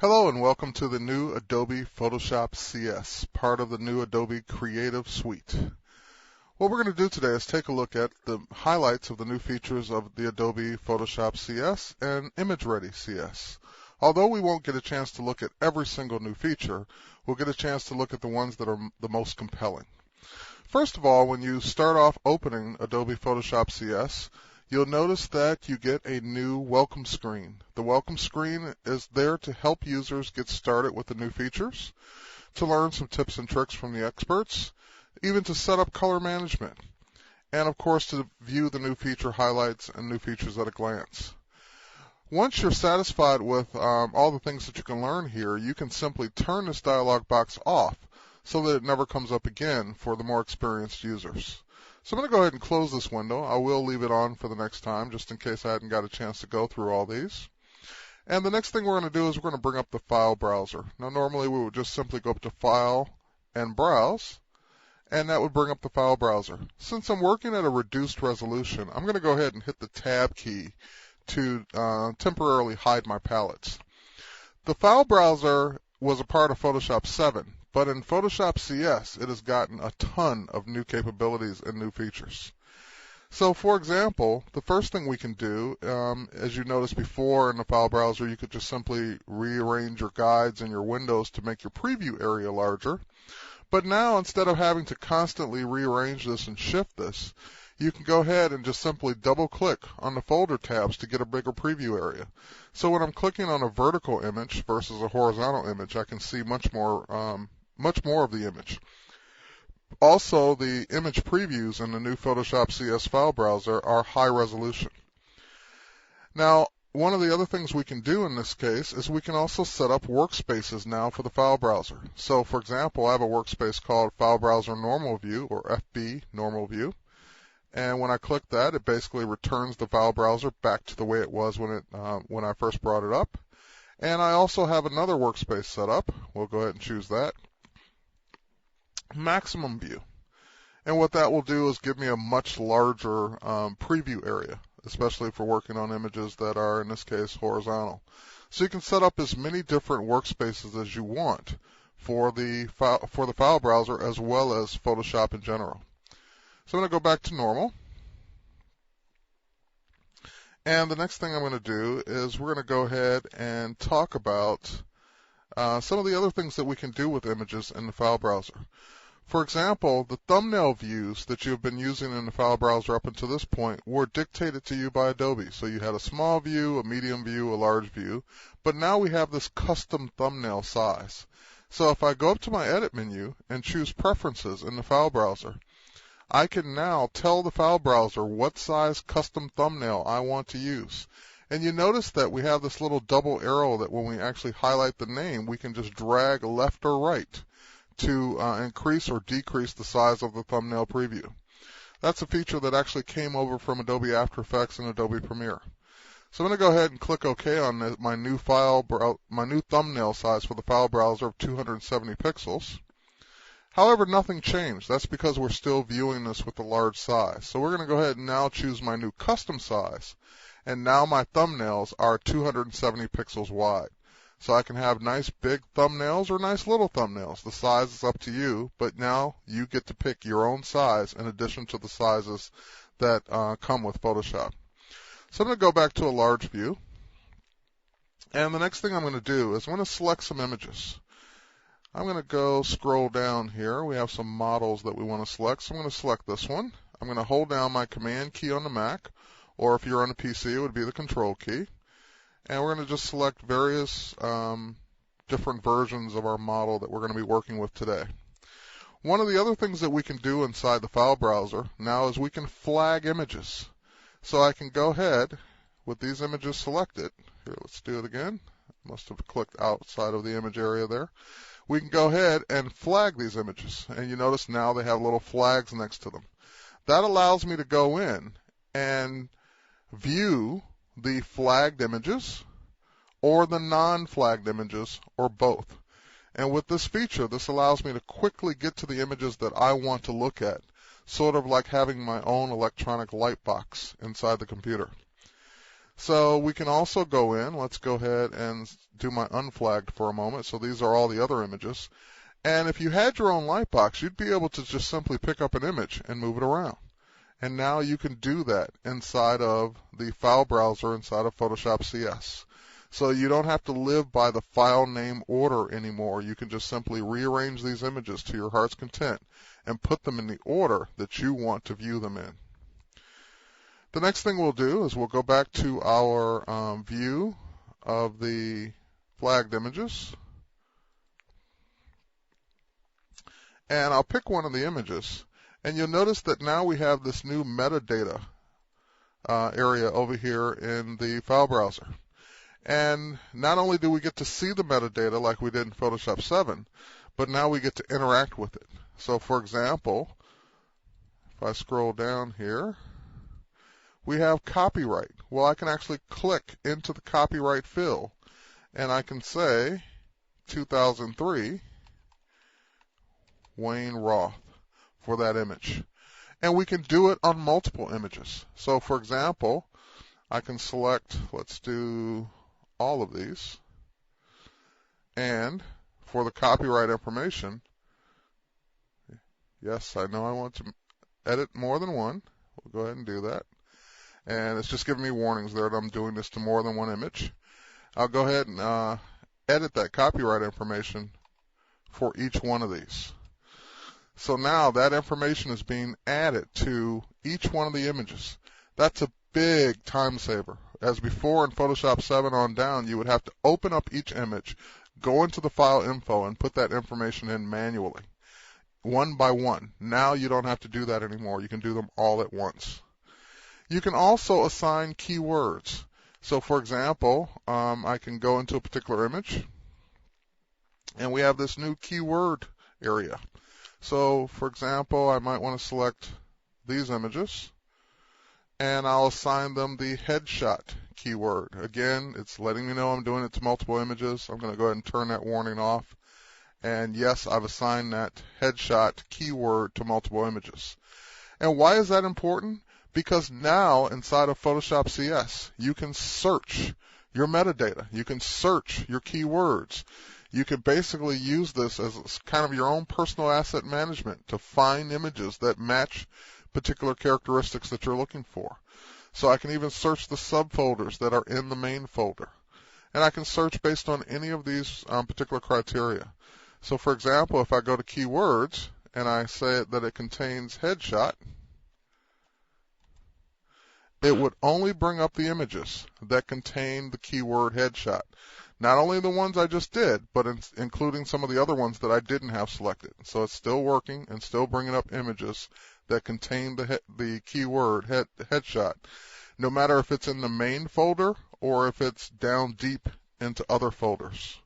Hello and welcome to the new Adobe Photoshop CS, part of the new Adobe Creative Suite. What we're going to do today is take a look at the highlights of the new features of the Adobe Photoshop CS and Image Ready CS. Although we won't get a chance to look at every single new feature, we'll get a chance to look at the ones that are the most compelling. First of all, when you start off opening Adobe Photoshop CS, you'll notice that you get a new welcome screen. The welcome screen is there to help users get started with the new features, to learn some tips and tricks from the experts, even to set up color management, and of course to view the new feature highlights and new features at a glance. Once you're satisfied with all the things that you can learn here, you can simply turn this dialog box off so that it never comes up again for the more experienced users. So I'm going to go ahead and close this window. I will leave it on for the next time, just in case I hadn't got a chance to go through all these. And the next thing we're going to do is we're going to bring up the file browser. Now, normally we would just simply go up to File and Browse, and that would bring up the file browser. Since I'm working at a reduced resolution, I'm going to go ahead and hit the Tab key to temporarily hide my palettes. The file browser was a part of Photoshop 7. But in Photoshop CS, it has gotten a ton of new capabilities and new features. So, for example, the first thing we can do, as you noticed before in the file browser, you could just simply rearrange your guides and your windows to make your preview area larger. But now, instead of having to constantly rearrange this and shift this, you can go ahead and just simply double-click on the folder tabs to get a bigger preview area. So when I'm clicking on a vertical image versus a horizontal image, I can see much more of the image. Also, the image previews in the new Photoshop CS file browser are high resolution. Now, one of the other things we can do in this case is we can also set up workspaces now for the file browser. So, for example, I have a workspace called File Browser Normal View, or FB Normal View. And when I click that, it basically returns the file browser back to the way it was when I first brought it up. And I also have another workspace set up. We'll go ahead and choose that. Maximum View. And what that will do is give me a much larger preview area, especially for working on images that are, in this case, horizontal. So you can set up as many different workspaces as you want for the file browser as well as Photoshop in general. So I'm going to go back to normal. And the next thing I'm going to do is we're going to go ahead and talk about some of the other things that we can do with images in the file browser. For example, the thumbnail views that you've been using in the file browser up until this point were dictated to you by Adobe. So you had a small view, a medium view, a large view, but now we have this custom thumbnail size. So if I go up to my Edit menu and choose Preferences in the file browser, I can now tell the file browser what size custom thumbnail I want to use. And you notice that we have this little double arrow that when we actually highlight the name, we can just drag left or right to increase or decrease the size of the thumbnail preview. That's a feature that actually came over from Adobe After Effects and Adobe Premiere. So I'm going to go ahead and click OK on my new thumbnail size for the file browser of 270 pixels. However, nothing changed. That's because we're still viewing this with a large size. So we're going to go ahead and now choose my new custom size. And now my thumbnails are 270 pixels wide. So I can have nice big thumbnails or nice little thumbnails. The size is up to you, but now you get to pick your own size in addition to the sizes that come with Photoshop. So I'm going to go back to a large view. And the next thing I'm going to do is I'm going to select some images. I'm going to go scroll down here. We have some models that we want to select. So I'm going to select this one. I'm going to hold down my Command key on the Mac, or if you're on a PC, it would be the Control key. And we're going to just select various different versions of our model that we're going to be working with today. One of the other things that we can do inside the file browser now is we can flag images. So I can go ahead with these images selected. Here, let's do it again. Must have clicked outside of the image area there. We can go ahead and flag these images. And you notice now they have little flags next to them. That allows me to go in and view the flagged images or the non-flagged images or both. And with this feature, this allows me to quickly get to the images that I want to look at, sort of like having my own electronic light box inside the computer. So we can also go in, let's go ahead and do my unflagged for a moment. So these are all the other images. And if you had your own Lightbox, you'd be able to just simply pick up an image and move it around. And now you can do that inside of the file browser inside of Photoshop CS. So you don't have to live by the file name order anymore. You can just simply rearrange these images to your heart's content and put them in the order that you want to view them in. The next thing we'll do is we'll go back to our view of the flagged images. And I'll pick one of the images. And you'll notice that now we have this new metadata area over here in the file browser. And not only do we get to see the metadata like we did in Photoshop 7, but now we get to interact with it. So for example, if I scroll down here, we have copyright. Well, I can actually click into the copyright field, and I can say 2003 Wayne Roth for that image. And we can do it on multiple images. So for example, I can select, let's do all of these, and for the copyright information, yes, I know I want to edit more than one. We'll go ahead and do that. And it's just giving me warnings there that I'm doing this to more than one image. I'll go ahead and edit that copyright information for each one of these. So now that information is being added to each one of the images. That's a big time saver. As before in Photoshop 7 on down, you would have to open up each image, go into the file info, and put that information in manually, one by one. Now you don't have to do that anymore. You can do them all at once. You can also assign keywords. So for example, I can go into a particular image, and we have this new keyword area. So for example, I might want to select these images, and I'll assign them the headshot keyword. Again, it's letting me know I'm doing it to multiple images. I'm going to go ahead and turn that warning off. And yes, I've assigned that headshot keyword to multiple images. And why is that important? Because now inside of Photoshop CS, you can search your metadata. You can search your keywords. You can basically use this as kind of your own personal asset management to find images that match particular characteristics that you're looking for. So I can even search the subfolders that are in the main folder. And I can search based on any of these particular criteria. So for example, if I go to keywords and I say that it contains headshot, it would only bring up the images that contain the keyword headshot. Not only the ones I just did, but including some of the other ones that I didn't have selected. So it's still working and still bringing up images that contain the keyword headshot, no matter if it's in the main folder or if it's down deep into other folders.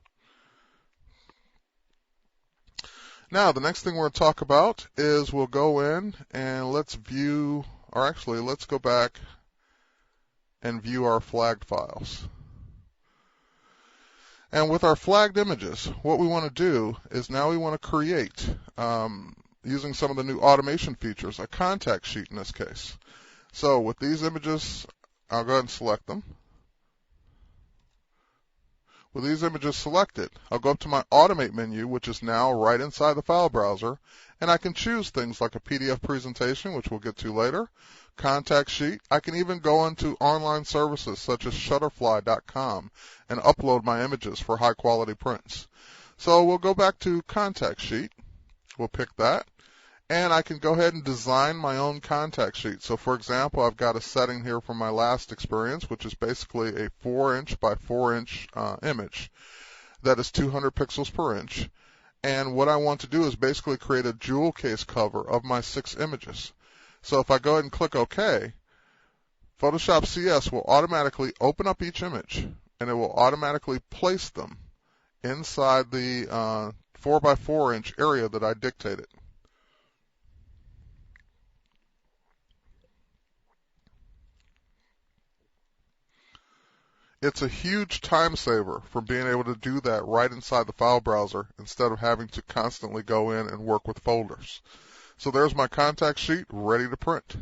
Now, the next thing we're going to talk about is we'll go in and let's view, or actually let's go back and view our flagged files. And with our flagged images, what we want to do is now we want to create, using some of the new automation features, a contact sheet in this case. So with these images, I'll go ahead and select them. With these images selected, I'll go up to my Automate menu, which is now right inside the file browser, and I can choose things like a PDF presentation, which we'll get to later, contact sheet. I can even go into online services such as Shutterfly.com and upload my images for high quality prints. So we'll go back to contact sheet. We'll pick that. And I can go ahead and design my own contact sheet. So for example, I've got a setting here from my last experience, which is basically a 4-inch by 4-inch image that is 200 pixels per inch. And what I want to do is basically create a jewel case cover of my 6 images. So if I go ahead and click OK, Photoshop CS will automatically open up each image, and it will automatically place them inside the 4 by 4 inch area that I dictated. It's a huge time saver from being able to do that right inside the file browser instead of having to constantly go in and work with folders. So there's my contact sheet ready to print.